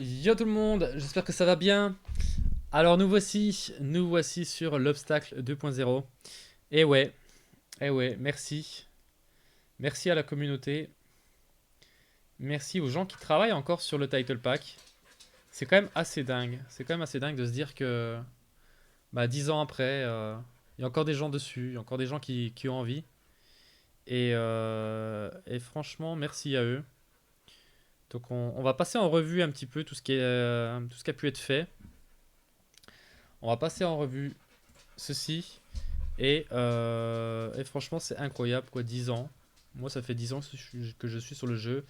Yo tout le monde, j'espère que ça va bien. Alors nous voici sur l'obstacle 2.0. Et ouais, merci. Merci à la communauté. Merci aux gens qui travaillent encore sur le title pack. C'est quand même assez dingue. C'est quand même assez dingue de se dire que 10 ans après, il y a encore des gens dessus, il y a encore des gens qui ont envie. Et franchement, merci à eux. Donc on va passer en revue un petit peu tout ce qui a pu être fait. On va passer en revue ceci. Et franchement, c'est incroyable, quoi, 10 ans. Moi, ça fait 10 ans que je suis sur le jeu.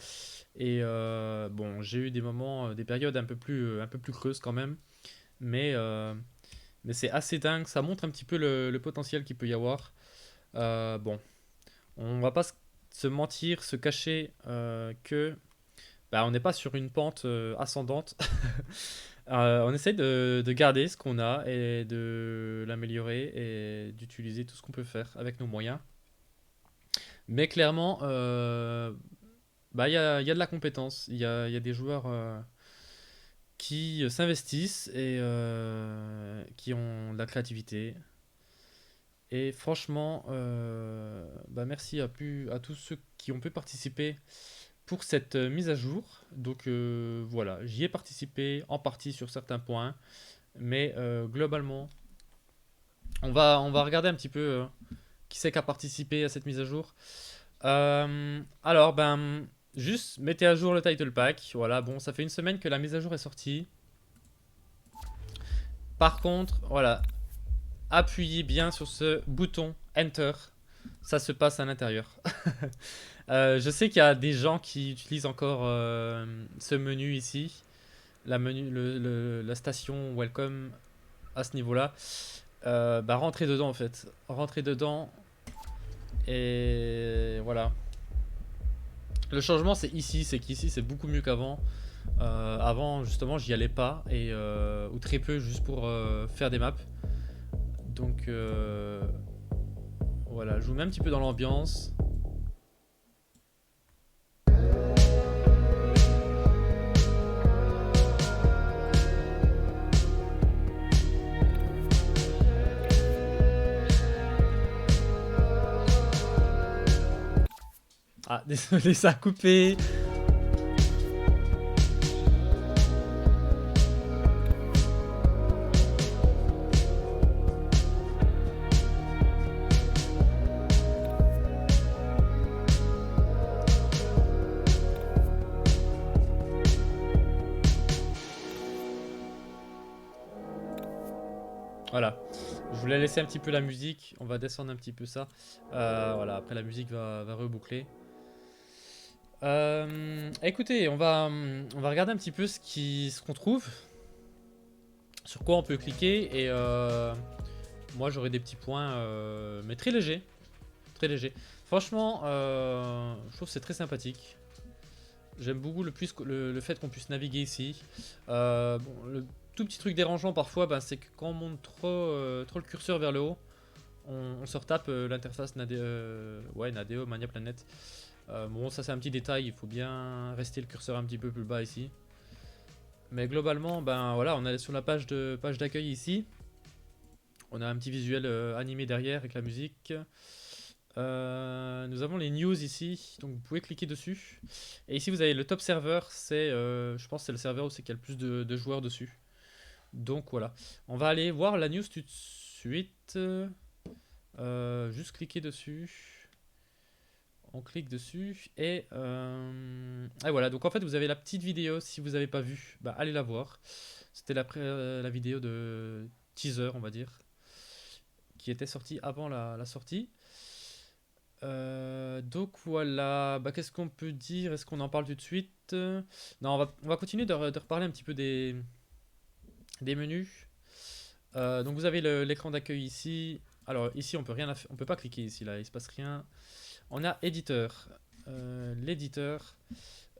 Bon, j'ai eu des moments, des périodes un peu plus creuses quand même. Mais, euh, mais c'est assez dingue. Ça montre un petit peu le potentiel qu'il peut y avoir. Bon, on va pas se mentir, se cacher que on n'est pas sur une pente ascendante. On essaye de garder ce qu'on a et de l'améliorer et d'utiliser tout ce qu'on peut faire avec nos moyens. Mais clairement, il y a de la compétence. Il y a des joueurs qui s'investissent et qui ont de la créativité. Et franchement, merci à tous ceux qui ont pu participer pour cette mise à jour. Donc voilà, j'y ai participé en partie sur certains points. Mais globalement, on va regarder un petit peu qui c'est qui a participé à cette mise à jour. Alors, juste mettez à jour le title pack. Voilà, bon, ça fait une semaine que la mise à jour est sortie. Par contre, voilà, appuyez bien sur ce bouton Enter. Ça se passe à l'intérieur. Je sais qu'il y a des gens qui utilisent encore ce menu ici. La station Welcome à ce niveau-là. Rentrez dedans en fait. Rentrez dedans. Et voilà. Le changement c'est ici, c'est qu'ici c'est beaucoup mieux qu'avant. Avant justement j'y allais pas ou très peu juste pour faire des maps. Donc voilà, je vous mets un petit peu dans l'ambiance. Ah désolé ça a coupé. Voilà. Je voulais laisser un petit peu la musique. On va descendre un petit peu ça. Voilà, après la musique va reboucler. Écoutez, on va regarder un petit peu ce qu'on trouve. Sur quoi on peut cliquer. Et moi j'aurai des petits points, mais très légers. Très légers. Franchement, je trouve que c'est très sympathique. J'aime beaucoup le fait qu'on puisse naviguer ici. Bon, le tout petit truc dérangeant parfois, c'est que quand on monte trop le curseur vers le haut, on se retape l'interface Nadeo Mania Planet. Bon, ça c'est un petit détail, il faut bien rester le curseur un petit peu plus bas ici. Mais globalement, voilà, on est sur la page d'accueil ici. On a un petit visuel animé derrière avec la musique. Nous avons les news ici, donc vous pouvez cliquer dessus. Et ici vous avez le top serveur, je pense que c'est le serveur où c'est qu'il y a le plus de joueurs dessus. Donc voilà, on va aller voir la news tout de suite. Juste cliquer dessus. On clique dessus et voilà. Donc en fait vous avez la petite vidéo, si vous n'avez pas vu, allez la voir. C'était la vidéo de teaser on va dire, qui était sortie avant la sortie. Donc voilà, qu'est-ce qu'on peut dire? Est-ce qu'on en parle tout de suite? Non, on va continuer de reparler un petit peu des menus. Donc vous avez l'écran d'accueil ici. Alors ici on peut rien, on peut pas cliquer ici là, il se passe rien. On a éditeur, l'éditeur.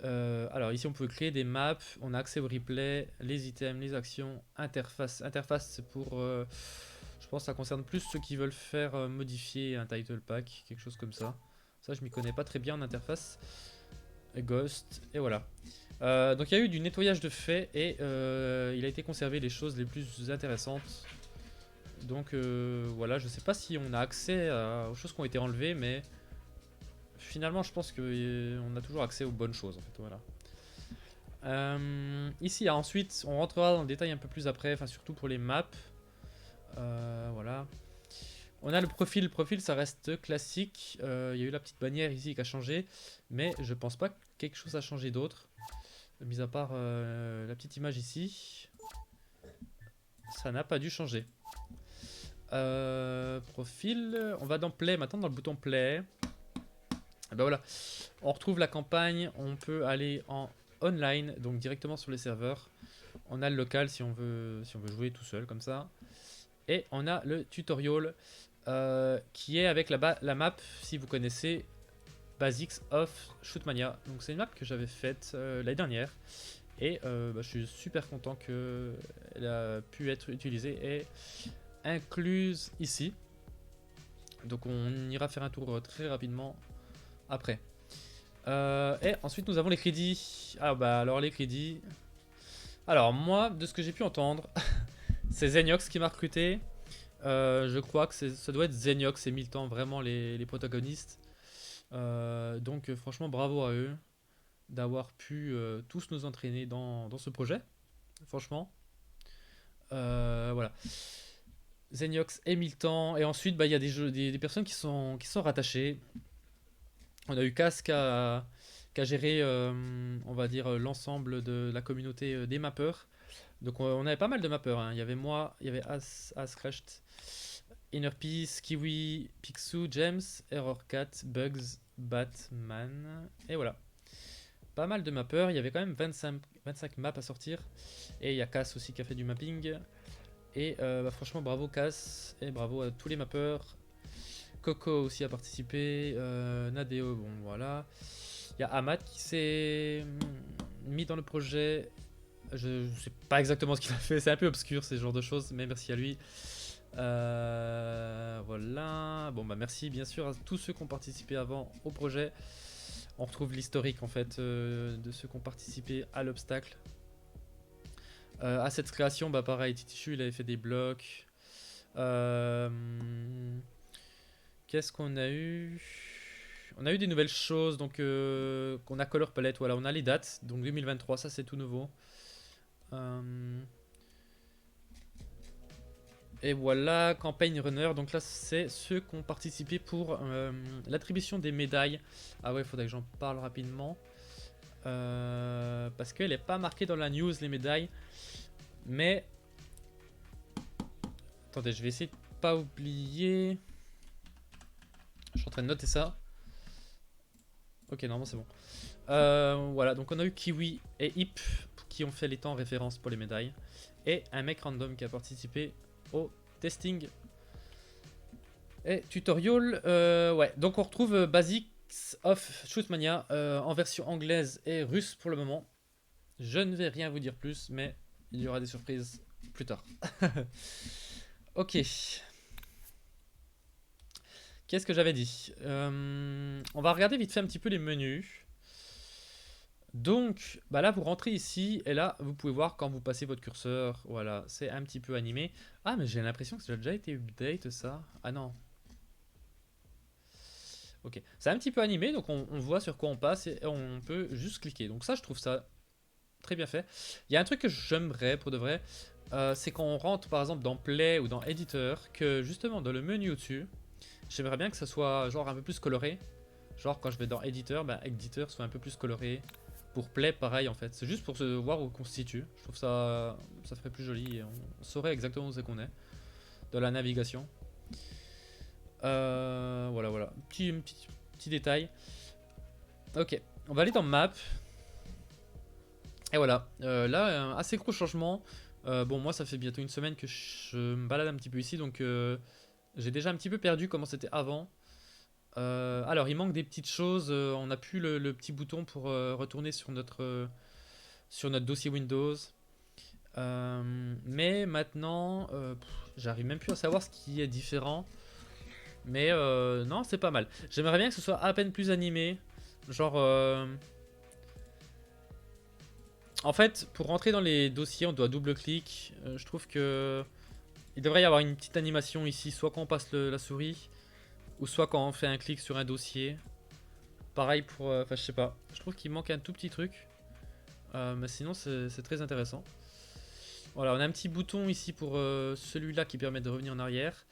Alors ici on peut créer des maps, on a accès au replay, les items, les actions, interface. Interface c'est pour, je pense que ça concerne plus ceux qui veulent faire modifier un title pack, quelque chose comme ça. Ça je m'y connais pas très bien en interface. Ghost, et voilà. Donc il y a eu du nettoyage de fait et il a été conservé les choses les plus intéressantes. Donc voilà, je sais pas si on a accès aux choses qui ont été enlevées, mais finalement je pense qu'on a toujours accès aux bonnes choses en fait, voilà. Ici, ensuite, on rentrera dans le détail un peu plus après, enfin surtout pour les maps. Voilà. On a le profil ça reste classique. Il y a eu la petite bannière ici qui a changé, mais je pense pas que quelque chose a changé d'autre. Mis à part la petite image ici. Ça n'a pas dû changer. Profil, on va dans Play maintenant, dans le bouton Play. Et ben voilà, on retrouve la campagne, on peut aller en online, donc directement sur les serveurs. On a le local si on veut jouer tout seul comme ça. Et on a le tutorial qui est avec la map, si vous connaissez, Basics of Shootmania. Donc c'est une map que j'avais faite l'année dernière. Et je suis super content qu'elle a pu être utilisée et incluse ici. Donc on ira faire un tour très rapidement après. Et ensuite nous avons les crédits. Ah bah alors les crédits. Alors moi, de ce que j'ai pu entendre, c'est Zeniox qui m'a recruté. Je crois que ça doit être Zeniox et Milton, vraiment les protagonistes. Donc franchement bravo à eux d'avoir pu tous nous entraîner dans ce projet. Franchement. Voilà. Zeniox et Milton. Et ensuite il y a des personnes qui sont rattachées. On a eu Cas qui a géré on va dire l'ensemble de la communauté des mappeurs. Donc on avait pas mal de mappeurs, hein. Il y avait moi, il y avait Ascrashed, Innerpeace, Kiwi, Picsou, James, Errorcat, Bugs, Batman, et voilà. Pas mal de mappeurs, il y avait quand même 25 maps à sortir. Et il y a Cass aussi qui a fait du mapping. Et franchement bravo Cass, et bravo à tous les mappeurs. Coco aussi a participé, Nadeo, bon voilà. Il y a Ahmad qui s'est mis dans le projet. Je sais pas exactement ce qu'il a fait, c'est un peu obscur ce genre de choses, mais merci à lui. Voilà. Bon bah merci bien sûr à tous ceux qui ont participé avant au projet. On retrouve l'historique en fait de ceux qui ont participé à l'obstacle. À cette création, bah pareil, Titichu il avait fait des blocs. Qu'est-ce qu'on a eu? On a eu des nouvelles choses, donc qu'on a Color Palette, voilà, on a les dates, donc 2023, ça c'est tout nouveau. Et voilà, campagne runner, donc là c'est ceux qui ont participé pour l'attribution des médailles. Ah ouais, il faudrait que j'en parle rapidement. Parce qu'elle n'est pas marquée dans la news, les médailles. Mais... Attendez, je vais essayer de pas oublier. Je suis en train de noter ça. Ok, normalement c'est bon. Voilà, donc on a eu Kiwi et Hip qui ont fait les temps en référence pour les médailles. Et un mec random qui a participé au testing et tutorial. Ouais, donc on retrouve Basics of Shootmania en version anglaise et russe pour le moment. Je ne vais rien vous dire plus, mais il y aura des surprises plus tard. Ok. Qu'est-ce que j'avais dit? On va regarder vite fait un petit peu les menus. Donc, bah là, vous rentrez ici, et là, vous pouvez voir quand vous passez votre curseur. Voilà, c'est un petit peu animé. Ah, mais j'ai l'impression que ça a déjà été update, ça. Ah non. Ok, c'est un petit peu animé, donc on voit sur quoi on passe, et on peut juste cliquer. Donc ça, je trouve ça très bien fait. Il y a un truc que j'aimerais, pour de vrai, c'est quand on rentre, par exemple, dans Play ou dans Editor, que justement, dans le menu au-dessus, j'aimerais bien que ça soit genre un peu plus coloré. Genre quand je vais dans Editor, bah Editor soit un peu plus coloré. Pour Play, pareil en fait. C'est juste pour se voir où on se situe. Je trouve ça ferait plus joli et on saurait exactement où c'est qu'on est. Dans la navigation. Voilà. Petit détail. Ok, on va aller dans Map. Et voilà. Là, un assez gros changement. Bon, moi, ça fait bientôt une semaine que je me balade un petit peu ici. Donc, j'ai déjà un petit peu perdu comment c'était avant. Alors, il manque des petites choses. On n'a plus le petit bouton pour retourner sur notre dossier Windows. Mais maintenant, j'arrive même plus à savoir ce qui est différent. Mais non, c'est pas mal. J'aimerais bien que ce soit à peine plus animé. Genre... En fait, pour rentrer dans les dossiers, on doit double-clic. Je trouve que il devrait y avoir une petite animation ici, soit quand on passe la souris, ou soit quand on fait un clic sur un dossier. Pareil pour... Enfin, je sais pas. Je trouve qu'il manque un tout petit truc. Mais sinon, c'est très intéressant. Voilà, on a un petit bouton ici pour celui-là qui permet de revenir en arrière.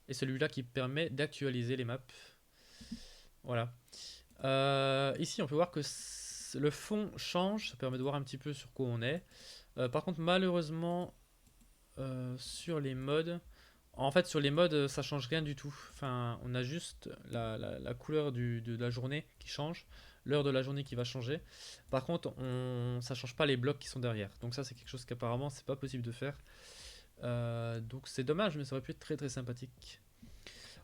Et celui-là qui permet d'actualiser les maps. Voilà. Ici, on peut voir que le fond change. Ça permet de voir un petit peu sur quoi on est. Par contre, malheureusement, sur les modes... En fait, sur les modes, ça change rien du tout. Enfin, on a juste la couleur de la journée qui change, l'heure de la journée qui va changer. Par contre, ça change pas les blocs qui sont derrière. Donc ça, c'est quelque chose qu'apparemment, c'est pas possible de faire. Donc c'est dommage, mais ça aurait pu être très très sympathique.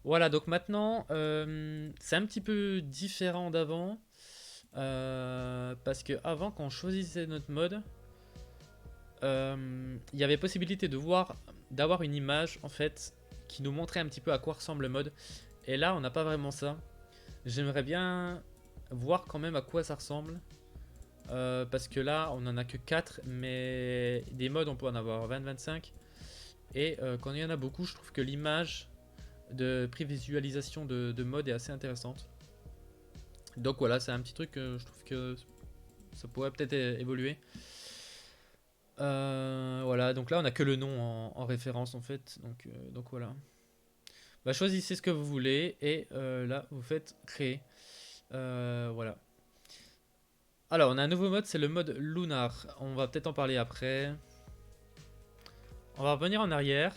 Voilà, donc maintenant, c'est un petit peu différent d'avant. Parce que avant, quand on choisissait notre mode, il y avait possibilité d'avoir une image en fait qui nous montrait un petit peu à quoi ressemble le mode. Et là, on n'a pas vraiment ça. J'aimerais bien voir quand même à quoi ça ressemble. Parce que là, on en a que 4, mais des modes, on peut en avoir 20-25. Et quand il y en a beaucoup, je trouve que l'image de prévisualisation de mode est assez intéressante. Donc voilà, c'est un petit truc que je trouve que ça pourrait peut-être évoluer. Voilà, donc là on a que le nom en référence en fait, donc voilà. Bah, choisissez ce que vous voulez et là vous faites créer. Voilà. Alors on a un nouveau mode, c'est le mode Lunar. On va peut-être en parler après. On va revenir en arrière.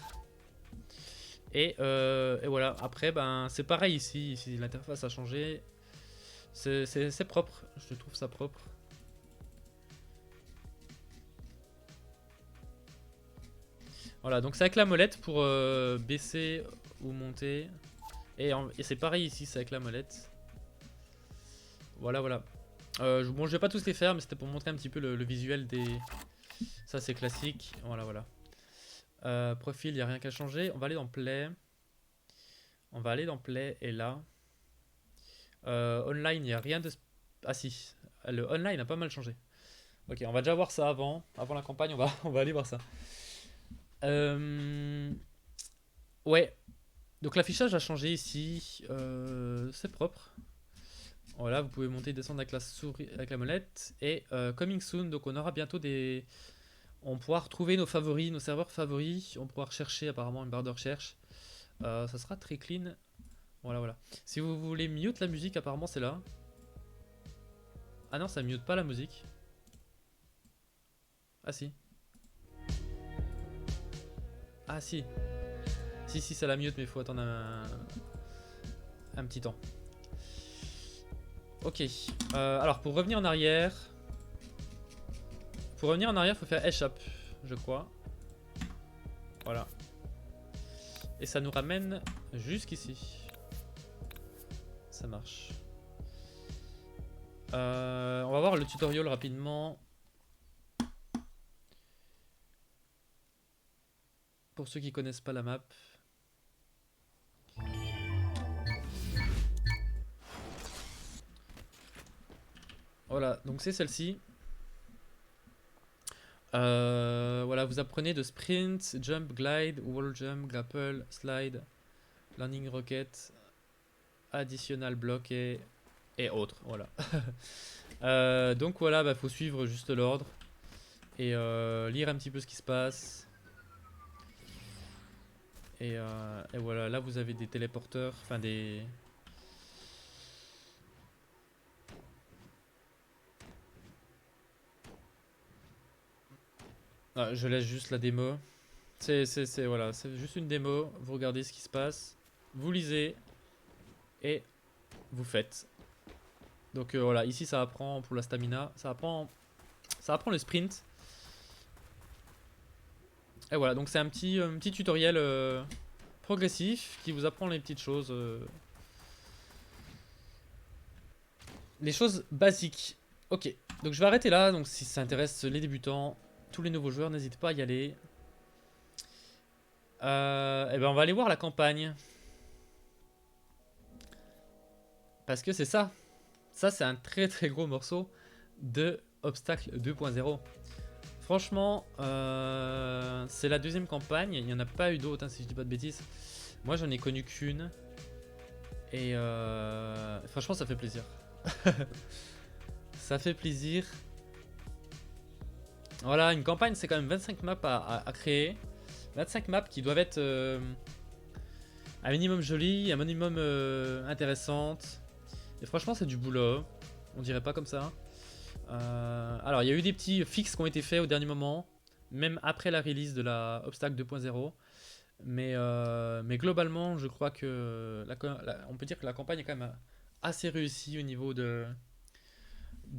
Et voilà, après ben c'est pareil ici, l'interface a changé. C'est propre, je trouve ça propre. Voilà, donc c'est avec la molette pour baisser ou monter. Et c'est pareil ici, c'est avec la molette. Voilà, voilà. Bon, je vais pas tous les faire, mais c'était pour montrer un petit peu le visuel des... Ça, c'est classique. Voilà, voilà. Profil, il n'y a rien qu'à changer. On va aller dans Play. On va aller dans Play, et là... online, il n'y a rien de... Ah si, le online a pas mal changé. Ok, on va déjà voir ça avant. Avant la campagne, on va aller voir ça. Ouais. Donc l'affichage a changé ici. C'est propre. Voilà, vous pouvez monter et descendre avec la souris, avec la molette. Et coming soon, donc on aura bientôt des... On pourra retrouver nos favoris, nos serveurs favoris. On pourra rechercher apparemment une barre de recherche. Ça sera très clean. Voilà, voilà. Si vous voulez mute la musique, apparemment c'est là. Ah non, ça mute pas la musique. Ah si. Ah si. Si, ça la mute, mais il faut attendre un petit temps. Ok. Alors, pour revenir en arrière... Pour revenir en arrière, il faut faire échappe, je crois. Voilà. Et ça nous ramène jusqu'ici. Ça marche. On va voir le tutoriel rapidement. Pour ceux qui connaissent pas la map. Voilà, donc c'est celle-ci. Voilà, vous apprenez de sprint, jump, glide, wall jump, grapple, slide, landing rocket, additional block et autres. Voilà. Donc voilà, bah, faut suivre juste l'ordre et lire un petit peu ce qui se passe. Et voilà, là vous avez des téléporteurs, enfin des... Ah, je laisse juste la démo. Voilà, c'est juste une démo. Vous regardez ce qui se passe, vous lisez et vous faites. Donc voilà, ici ça apprend pour la stamina, ça apprend le sprint. Et voilà, donc c'est un petit tutoriel progressif qui vous apprend les petites choses. Les choses basiques. Ok, donc je vais arrêter là. Donc si ça intéresse les débutants, tous les nouveaux joueurs, n'hésitez pas à y aller. Et ben on va aller voir la campagne. Parce que c'est ça. Ça, c'est un très très gros morceau de Obstacle 2.0. Franchement, c'est la deuxième campagne. Il n'y en a pas eu d'autres, hein, si je dis pas de bêtises. Moi, j'en ai connu qu'une. Et franchement, ça fait plaisir. Ça fait plaisir. Voilà, une campagne, c'est quand même 25 maps à créer. 25 maps qui doivent être un minimum jolies, un minimum intéressantes. Et franchement, c'est du boulot. On dirait pas comme ça. Alors, il y a eu des petits fixes qui ont été faits au dernier moment, même après la release de la Obstacle 2.0. Mais globalement, je crois que on peut dire que la campagne est quand même assez réussie au niveau de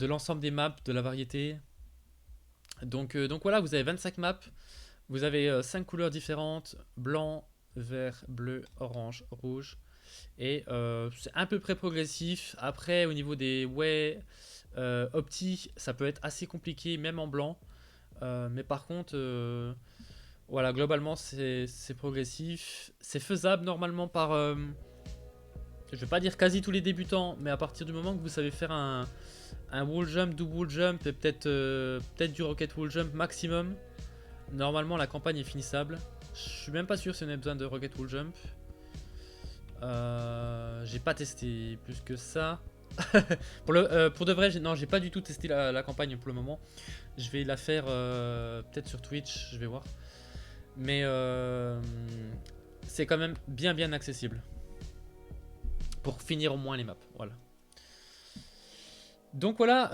l'ensemble des maps, de la variété. Donc voilà, vous avez 25 maps, vous avez 5 couleurs différentes, blanc, vert, bleu, orange, rouge. Et c'est à peu près progressif. Après, au niveau des opti, ça peut être assez compliqué, même en blanc. Mais par contre, voilà, globalement, c'est progressif. C'est faisable normalement par, je vais pas dire quasi tous les débutants, mais à partir du moment que vous savez faire un wall jump, double wall jump et peut-être du rocket wall jump maximum, normalement la campagne est finissable. Je suis même pas sûr si on a besoin de rocket wall jump. J'ai pas testé plus que ça. pour de vrai, non, j'ai pas du tout testé la campagne pour le moment. Je vais la faire peut-être sur Twitch, je vais voir. Mais c'est quand même bien accessible. Pour finir au moins les maps, voilà. Donc voilà,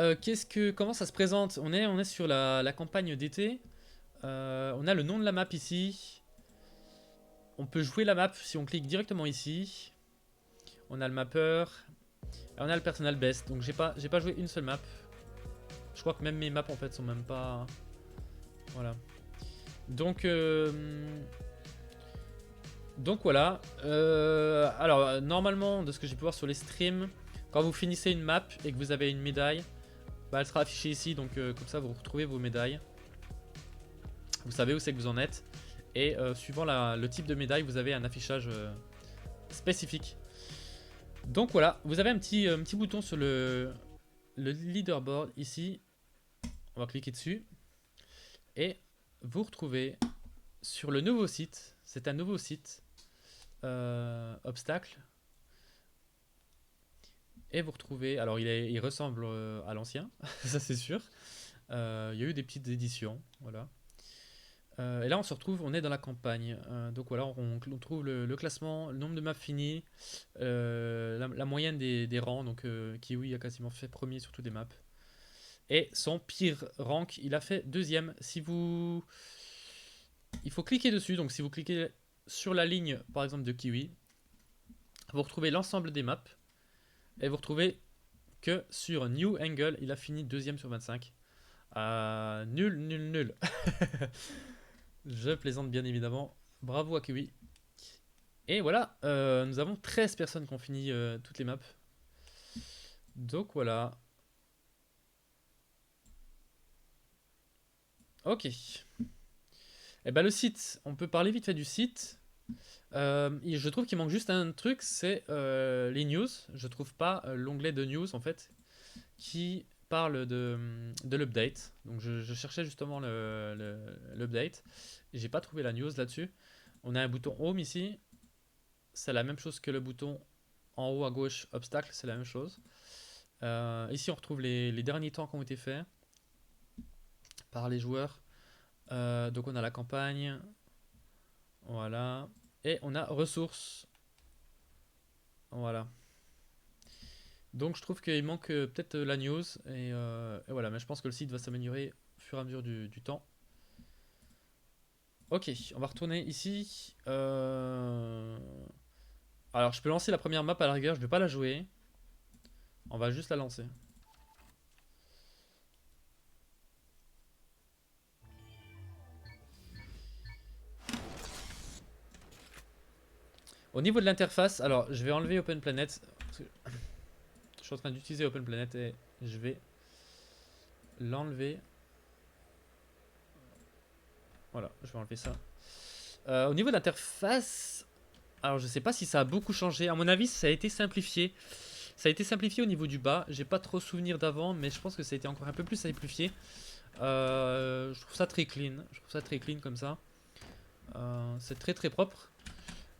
comment ça se présente? On est sur la campagne d'été. On a le nom de la map ici. On peut jouer la map si on clique directement ici. On a le mapper. Et on a le personal best. Donc j'ai pas joué une seule map. Je crois que même mes maps en fait sont même pas... Voilà. Donc voilà. Alors normalement, de ce que j'ai pu voir sur les streams, quand vous finissez une map et que vous avez une médaille, bah, elle sera affichée ici. Donc comme ça vous retrouvez vos médailles. Vous savez où c'est que vous en êtes. Et suivant le type de médaille, vous avez un affichage spécifique. Donc voilà, vous avez un petit bouton sur le leaderboard ici. On va cliquer dessus. Et vous retrouvez sur le nouveau site. C'est un nouveau site. Obstacle. Et vous retrouvez... Alors il ressemble à l'ancien. Ça c'est sûr. Il y a eu des petites éditions. Voilà. Et là on se retrouve, on est dans la campagne. Donc voilà, on trouve le classement, le nombre de maps finis, la moyenne des rangs. Donc Kiwi a quasiment fait premier sur toutes les maps. Et son pire rank, il a fait deuxième. Il faut cliquer dessus. Donc si vous cliquez sur la ligne par exemple de Kiwi, vous retrouvez l'ensemble des maps. Et vous retrouvez que sur New Angle, il a fini deuxième sur 25. Nul. Je plaisante bien évidemment. Bravo à Kiwi. Et voilà, nous avons 13 personnes qui ont fini toutes les maps. Donc voilà. Ok. Et ben le site, on peut parler vite fait du site. Je trouve qu'il manque juste un truc, c'est les news. Je trouve pas l'onglet de news en fait qui parle de l'update. Donc je cherchais justement l'update. J'ai pas trouvé la news là-dessus. On a un bouton home ici. C'est la même chose que le bouton en haut à gauche obstacle, c'est la même chose. Ici on retrouve les derniers temps qui ont été faits par les joueurs. Donc on a la campagne. Voilà. Et on a ressources. Voilà. Donc je trouve qu'il manque peut-être la news. Et voilà, mais je pense que le site va s'améliorer au fur et à mesure du temps. Ok, on va retourner ici. Alors je peux lancer la première map à la rigueur, je vais pas la jouer. On va juste la lancer. Au niveau de l'interface, alors je vais enlever Open Planet. Parce que je suis en train d'utiliser Open Planet et je vais l'enlever. Voilà, je vais enlever ça. Au niveau de l'interface, alors je sais pas si ça a beaucoup changé. À mon avis, ça a été simplifié. Ça a été simplifié au niveau du bas. J'ai pas trop souvenir d'avant, mais je pense que ça a été encore un peu plus simplifié. Je trouve ça très clean. Je trouve ça très clean comme ça. C'est très très propre.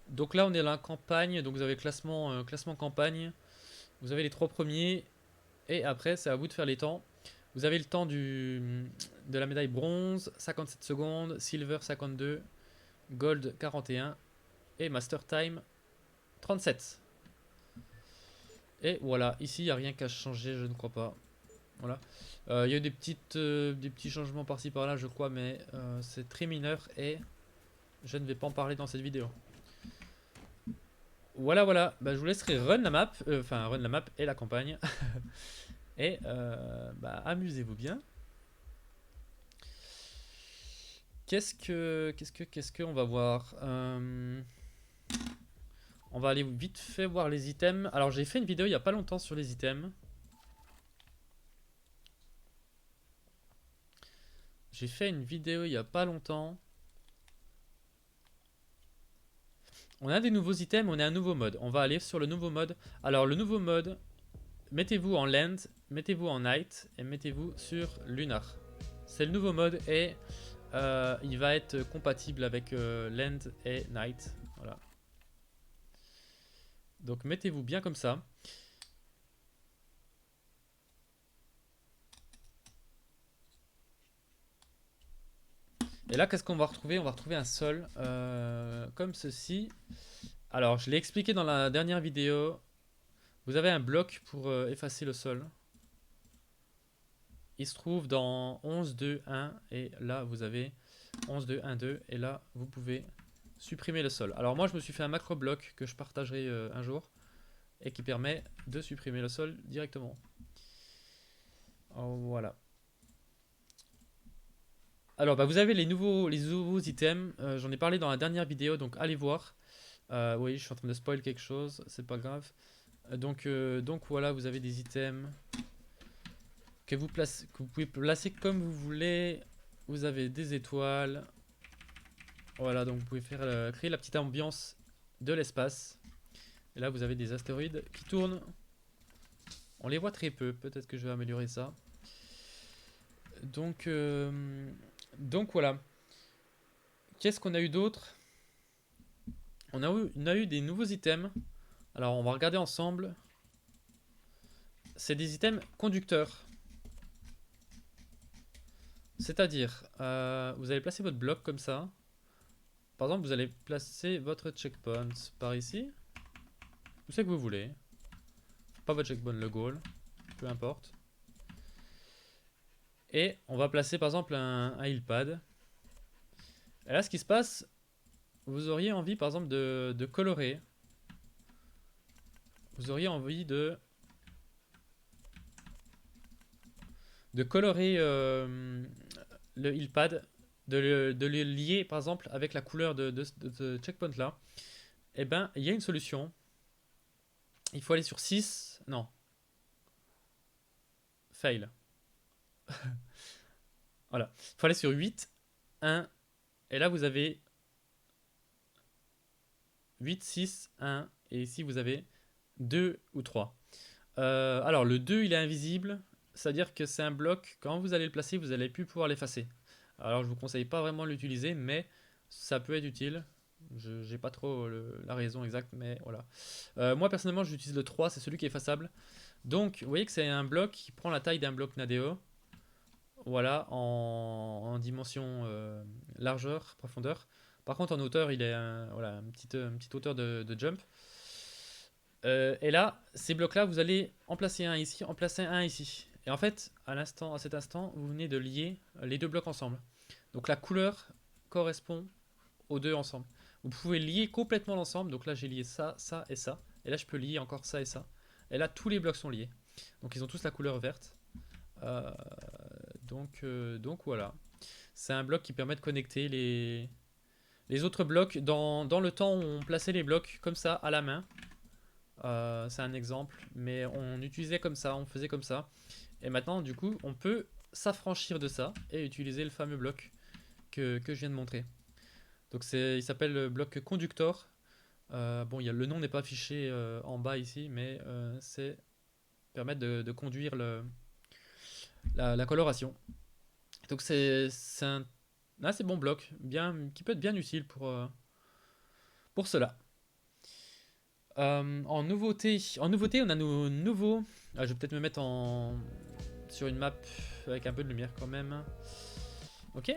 Donc là on est dans la campagne. Donc vous avez classement, classement campagne. Vous avez les 3 premiers. Et après c'est à vous de faire les temps. Vous avez le temps de la médaille bronze, 57 secondes, silver 52, gold 41 et master time 37. Et voilà, ici il n'y a rien qu'à changer, je ne crois pas. Voilà. Il y a eu des petits changements par-ci par-là, je crois, mais c'est très mineur et je ne vais pas en parler dans cette vidéo. Voilà, voilà. Bah, je vous laisserai run la map, enfin run la map et la campagne. Et bah, amusez-vous bien. Qu'est-ce que on va voir On va aller vite fait voir les items. Alors j'ai fait une vidéo il n'y a pas longtemps sur les items. J'ai fait une vidéo il n'y a pas longtemps. On a des nouveaux items, on a un nouveau mode. On va aller sur le nouveau mode. Alors le nouveau mode, mettez-vous en land, mettez-vous en night et mettez-vous sur lunar. C'est le nouveau mode et il va être compatible avec land et night. Voilà. Donc mettez-vous bien comme ça. Et là, qu'est-ce qu'on va retrouver? On va retrouver un sol comme ceci. Alors, je l'ai expliqué dans la dernière vidéo. Vous avez un bloc pour effacer le sol. Il se trouve dans 11, 2, 1. Et là, vous avez 11, 2, 1, 2. Et là, vous pouvez supprimer le sol. Alors moi, je me suis fait un macro bloc que je partagerai un jour. Et qui permet de supprimer le sol directement. Oh, voilà. Alors, bah, vous avez les nouveaux items. J'en ai parlé dans la dernière vidéo, donc allez voir. Oui, je suis en train de spoil quelque chose, c'est pas grave. Donc voilà, vous avez des items que vous pouvez placer comme vous voulez. Vous avez des étoiles. Voilà, donc vous pouvez faire créer la petite ambiance de l'espace. Et là, vous avez des astéroïdes qui tournent. On les voit très peu, peut-être que je vais améliorer ça. Donc voilà. Qu'est-ce qu'on a eu d'autre? On a eu des nouveaux items. Alors, on va regarder ensemble. C'est des items conducteurs. C'est-à-dire, vous allez placer votre bloc comme ça. Par exemple, vous allez placer votre checkpoint par ici. Où c'est que vous voulez. Pas votre checkpoint, le goal. Peu importe. Et on va placer par exemple un healpad. Et là, ce qui se passe, vous auriez envie par exemple de colorer. Vous auriez envie de colorer le healpad, de le lier par exemple avec la couleur de ce checkpoint là. Et ben, il y a une solution. Il faut aller sur 6. Non. Fail. Voilà. Il faut aller sur 8, 1. Et là, vous avez 8, 6, 1. Et ici, vous avez 2 ou 3. Alors, le 2, il est invisible. C'est-à-dire que c'est un bloc. Quand vous allez le placer, vous n'allez plus pouvoir l'effacer. Alors, je vous conseille pas vraiment de l'utiliser, mais ça peut être utile. Je n'ai pas trop la raison exacte, mais voilà. Moi, personnellement, j'utilise le 3. C'est celui qui est effaçable. Donc, vous voyez que c'est un bloc qui prend la taille d'un bloc Nadeo. Voilà, en dimension largeur, profondeur. Par contre, en hauteur, il est voilà, une petite hauteur de jump. Et là, ces blocs-là, vous allez en placer un ici, en placer un ici. Et en fait, à cet instant, vous venez de lier les deux blocs ensemble. Donc la couleur correspond aux deux ensemble. Vous pouvez lier complètement l'ensemble. Donc là, j'ai lié ça, ça et ça. Et là, je peux lier encore ça et ça. Et là, tous les blocs sont liés. Donc ils ont tous la couleur verte. Euh, donc voilà. C'est un bloc qui permet de connecter les autres blocs dans le temps où on plaçait les blocs comme ça à la main. C'est un exemple, mais on utilisait comme ça, on faisait comme ça. Et maintenant, du coup, on peut s'affranchir de ça et utiliser le fameux bloc que je viens de montrer. Donc il s'appelle le bloc conductor. Bon, le nom n'est pas affiché en bas ici, mais c'est permettre de conduire la coloration. Donc c'est un assez bon bloc, qui peut être bien utile pour cela. En nouveauté, on a nos nouveaux. Ah, je vais peut-être me mettre sur une map avec un peu de lumière quand même. Ok.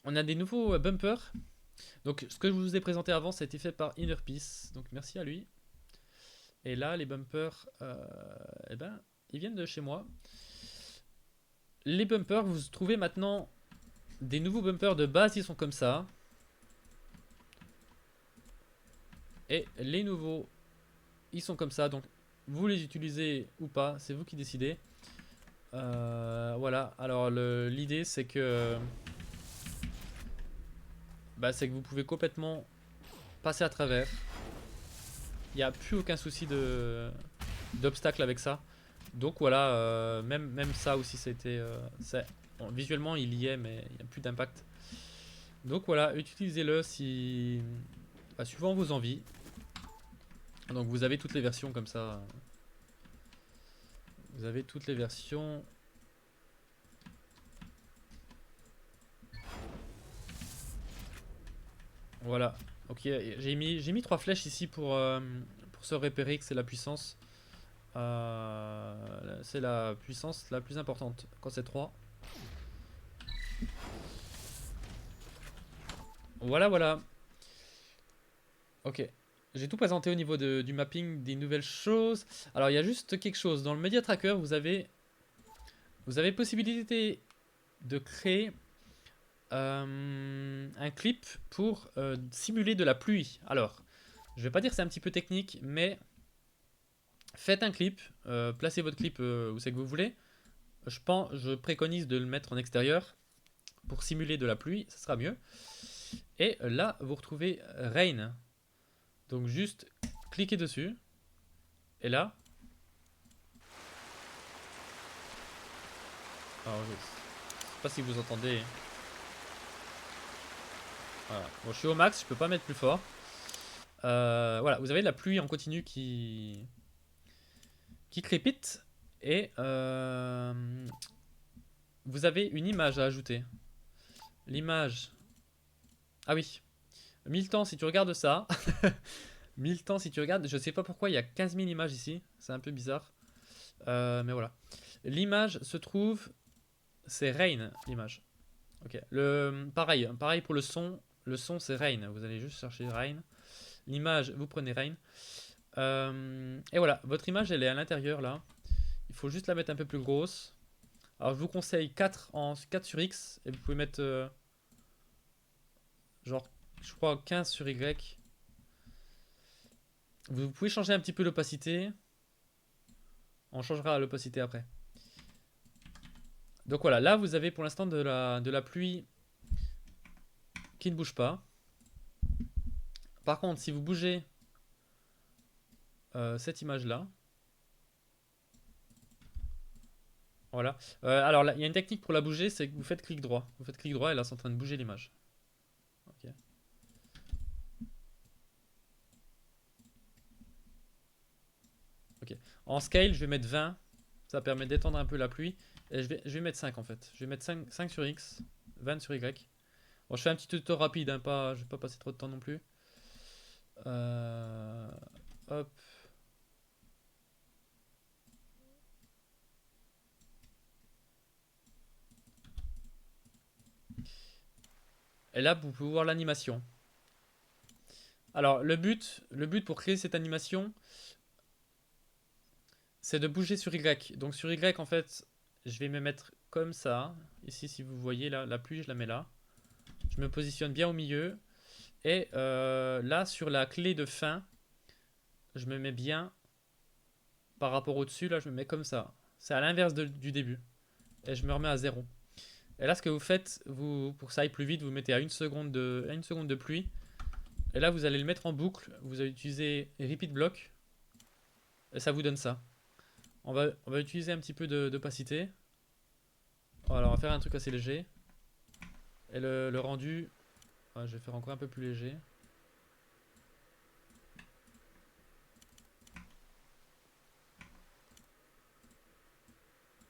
On a des nouveaux bumpers. Donc ce que je vous ai présenté avant, ça a été fait par Inner Peace. Donc merci à lui. Et là, les bumpers, eh ben, ils viennent de chez moi. Les bumpers, vous trouvez maintenant des nouveaux bumpers de base, ils sont comme ça. Et les nouveaux, ils sont comme ça. Donc vous les utilisez ou pas, c'est vous qui décidez. Voilà, alors l'idée c'est que c'est que vous pouvez complètement passer à travers. Il n'y a plus aucun souci d'obstacle avec ça. Donc voilà, même ça aussi c'était bon, visuellement il y est mais il n'y a plus d'impact. Donc voilà, utilisez-le suivant vos envies. Donc vous avez toutes les versions comme ça. Vous avez toutes les versions. Voilà. Ok, j'ai mis 3 flèches ici pour se repérer que c'est la puissance. C'est la puissance la plus importante quand c'est 3. Voilà, voilà. Ok. J'ai tout présenté au niveau du mapping des nouvelles choses. Alors il y a juste quelque chose. Dans le Media Tracker, vous avez possibilité de créer un clip pour simuler de la pluie. Alors, je vais pas dire que c'est un petit peu technique, mais faites un clip, placez votre clip où c'est que vous voulez. Je préconise de le mettre en extérieur pour simuler de la pluie, ça sera mieux. Et là, vous retrouvez Rain. Donc juste cliquez dessus. Et là, alors je sais pas si vous entendez. Voilà. Bon, je suis au max, je peux pas mettre plus fort. Voilà, vous avez de la pluie en continu qui crépite. Et vous avez une image à ajouter. L'image. Ah oui. 1000 temps si tu regardes ça. 1000 temps si tu regardes. Je sais pas pourquoi il y a 15 000 images ici. C'est un peu bizarre. Mais voilà. L'image se trouve. C'est Rain, l'image. Ok. Pareil pour le son. Le son c'est Rain. Vous allez juste chercher Rain. L'image, vous prenez Rain. Et voilà. Votre image elle est à l'intérieur là. Il faut juste la mettre un peu plus grosse. Alors je vous conseille 4 sur X. Et vous pouvez mettre genre je crois 15 sur Y. Vous pouvez changer un petit peu l'opacité. On changera l'opacité après. Donc voilà, là vous avez pour l'instant de la pluie qui ne bouge pas. Par contre, si vous bougez cette image là, voilà. Alors il y a une technique pour la bouger, c'est que vous faites clic droit. Vous faites clic droit et là c'est en train de bouger l'image. Ok. Ok. En scale, je vais mettre 20. Ça permet d'étendre un peu la pluie. Et je vais mettre 5 en fait. Je vais mettre 5 sur X, 20 sur Y. Bon, je fais un petit tuto rapide, hein, je vais pas passer trop de temps non plus. Hop. Et là, vous pouvez voir l'animation. Alors, le but pour créer cette animation, c'est de bouger sur Y. Donc sur Y, en fait, je vais me mettre comme ça. Ici, si vous voyez, là, la pluie, je la mets là. Je me positionne bien au milieu. Et là, sur la clé de fin, je me mets bien par rapport au-dessus. Là, je me mets comme ça. C'est à l'inverse du début. Et je me remets à 0. Et là, ce que vous faites, pour que ça aille plus vite, vous mettez à 1 seconde de pluie. Et là, vous allez le mettre en boucle. Vous allez utiliser Repeat Block. Et ça vous donne ça. On va utiliser un petit peu d'opacité. Voilà, on va faire un truc assez léger. Et le rendu, je vais faire encore un peu plus léger.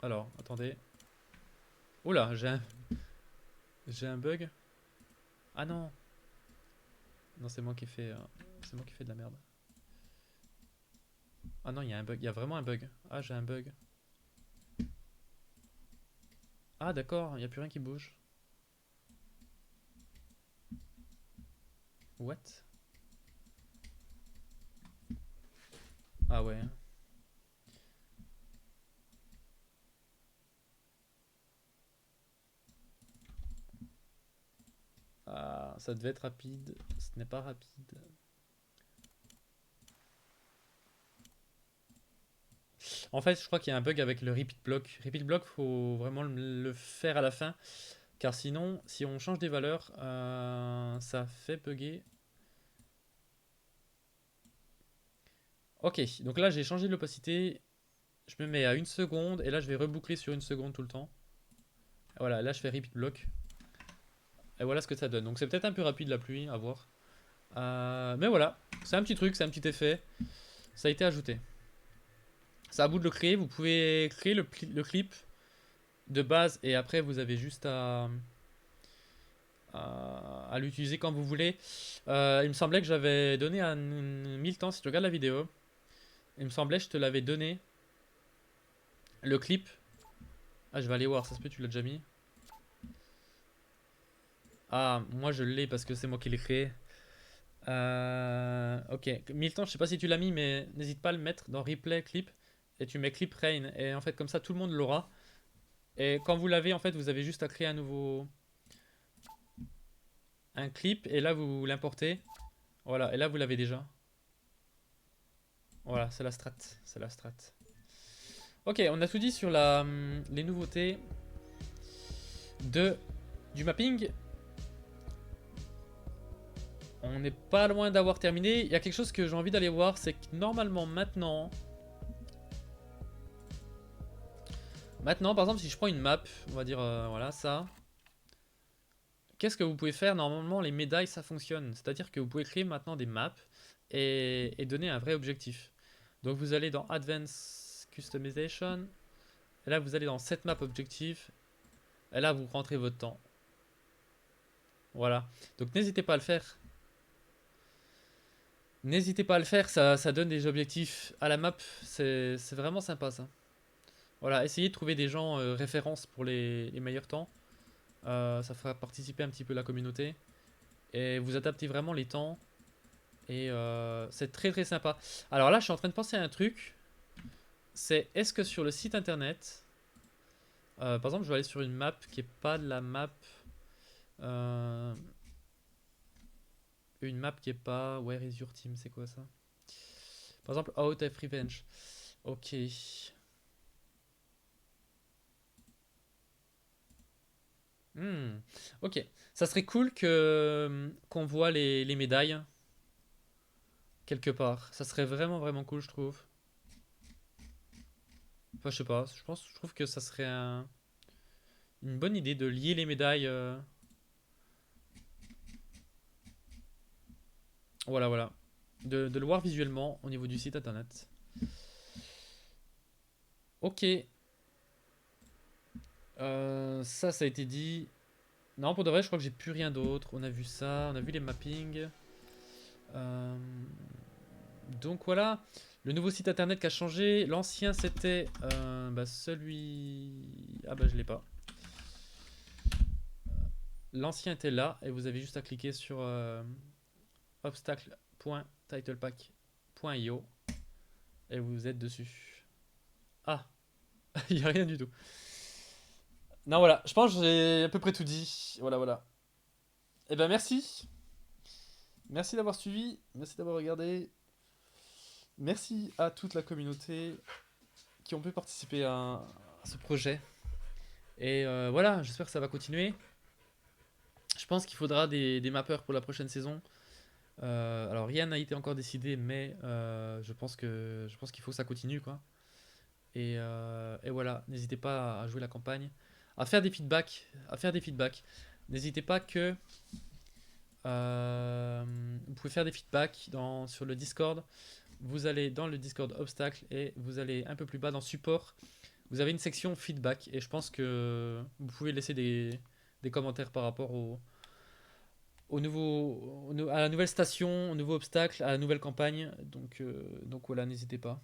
Alors, attendez. Oula, j'ai un bug. Ah non. Non, c'est moi qui ai fait, c'est moi qui ai fait de la merde. Ah non, il y a un bug. Il y a vraiment un bug. Ah, j'ai un bug. Ah d'accord, il n'y a plus rien qui bouge. What? Ah ouais. Ah, ça devait être rapide. Ce n'est pas rapide. En fait, je crois qu'il y a un bug avec le repeat block. Repeat block, faut vraiment le faire à la fin. Car sinon, si on change des valeurs, ça fait bugger. Ok, donc là j'ai changé de l'opacité. Je me mets à 1 seconde. Et là je vais reboucler sur 1 seconde tout le temps. Voilà, là je fais repeat block. Et voilà ce que ça donne. Donc c'est peut-être un peu rapide la pluie, à voir. Mais voilà, c'est un petit truc, c'est un petit effet. Ça a été ajouté. C'est à vous de le créer. Vous pouvez créer le clip de base et après vous avez juste à l'utiliser quand vous voulez. Il me semblait que j'avais donné un 1000 temps si tu regardes la vidéo. Il me semblait que je te l'avais donné. Le clip. Ah, je vais aller voir, ça se peut, tu l'as déjà mis. Ah, moi je l'ai parce que c'est moi qui l'ai créé. Ok, 1000 temps, je sais pas si tu l'as mis, mais n'hésite pas à le mettre dans replay clip. Et tu mets clip rain. Et en fait, comme ça, tout le monde l'aura. Et quand vous l'avez, en fait, vous avez juste à créer un clip. Et là, vous l'importez. Voilà, et là, vous l'avez déjà. Voilà, c'est la strat. C'est la strat. Ok, on a tout dit sur les nouveautés du mapping. On n'est pas loin d'avoir terminé. Il y a quelque chose que j'ai envie d'aller voir, c'est que normalement maintenant, par exemple, si je prends une map, on va dire voilà ça. Qu'est-ce que vous pouvez faire? Normalement, les médailles, ça fonctionne. C'est-à-dire que vous pouvez créer maintenant des maps et donner un vrai objectif. Donc vous allez dans Advanced Customization. Et là, vous allez dans Set Map Objective. Et là, vous rentrez votre temps. Voilà. Donc n'hésitez pas à le faire. N'hésitez pas à le faire, ça donne des objectifs à la map. C'est vraiment sympa ça. Voilà, essayez de trouver des gens références pour les meilleurs temps. Ça fera participer un petit peu la communauté. Et vous adaptez vraiment les temps. Et c'est très très sympa. Alors là, je suis en train de penser à un truc. C'est est-ce que sur le site internet, par exemple, je vais aller sur une map qui est pas de la map. euh, une map qui est pas. Where is your team? C'est quoi ça? Par exemple, Out of Revenge. Ok. Hmm, ok. Ça serait cool que qu'on voit les médailles quelque part. Ça serait vraiment vraiment cool, je trouve. Enfin, je sais pas. Je trouve que ça serait une bonne idée de lier les médailles. Voilà, voilà. De le voir visuellement au niveau du site internet. Ok. Ça a été dit. Non, pour de vrai, je crois que j'ai plus rien d'autre. On a vu ça, on a vu les mappings. Euh, Donc voilà. Le nouveau site internet qui a changé. L'ancien, c'était celui. Ah bah, je l'ai pas. L'ancien était là et vous avez juste à cliquer sur obstacle.titlepack.io et vous êtes dessus. Ah, il n'y a rien du tout. Non, voilà, je pense que j'ai à peu près tout dit. Voilà, voilà. Eh ben merci. Merci d'avoir suivi. Merci d'avoir regardé. Merci à toute la communauté qui ont pu participer à ce projet. Et voilà, j'espère que ça va continuer. Je pense qu'il faudra des mappeurs pour la prochaine saison. Alors rien n'a été encore décidé, mais je pense qu'il faut que ça continue quoi. Et voilà, n'hésitez pas à jouer la campagne, à faire des feedbacks. N'hésitez pas que vous pouvez faire des feedbacks sur le Discord. Vous allez dans le Discord obstacle et vous allez un peu plus bas dans support. vous avez une section feedback et je pense que vous pouvez laisser des commentaires par rapport à la nouvelle station, au nouveau obstacle, à la nouvelle campagne. Donc voilà, n'hésitez pas.